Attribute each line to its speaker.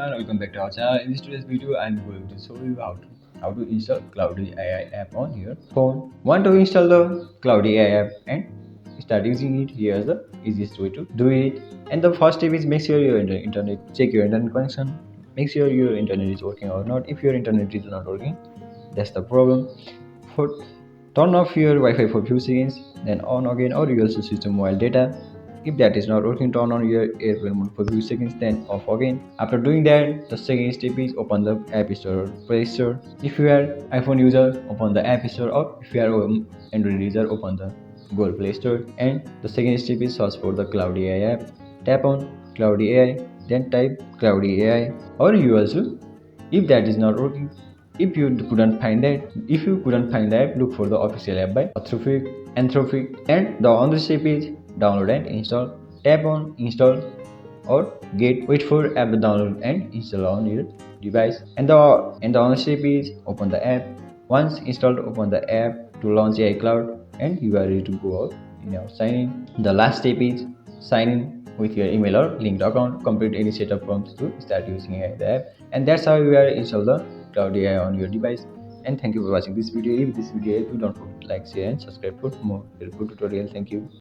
Speaker 1: everyone, welcome back to our channel. In this today's video, I'm going to show you how to install Claude AI app on your phone. Want to install the Claude AI app and start using it? Here's the easiest way to do it. And the first step is make sure your internet, check your internet connection. Make sure your internet is working or not. If your internet is not working, that's the problem. For turn off your Wi-Fi for few seconds, then on again, or you also switch to mobile data. If that is not working, turn on your airplane mode for few seconds, then off again. After doing that, the second step is open the App Store or Play Store. If you are iPhone user, open the App Store, or if you are Android user, open the Google Play Store. And the second step is search for the Claude AI app. Tap on Claude AI, then type Claude AI, or you also, if that is not working, if you couldn't find that, look for the official app by Anthropic, and the other step is download and install. Tap on install or wait for app to download and install on your device. And the other step is open the app. Once installed, open the app to launch AI Cloud, and you are ready to go out in your sign in. The last step is sign in with your email or linked account. Complete any setup prompts to start using the app, and that's how you are install the Cloud AI on your device. And thank you for watching this video. If this video helped you, don't forget to like, share and subscribe for more helpful tutorials. Thank you.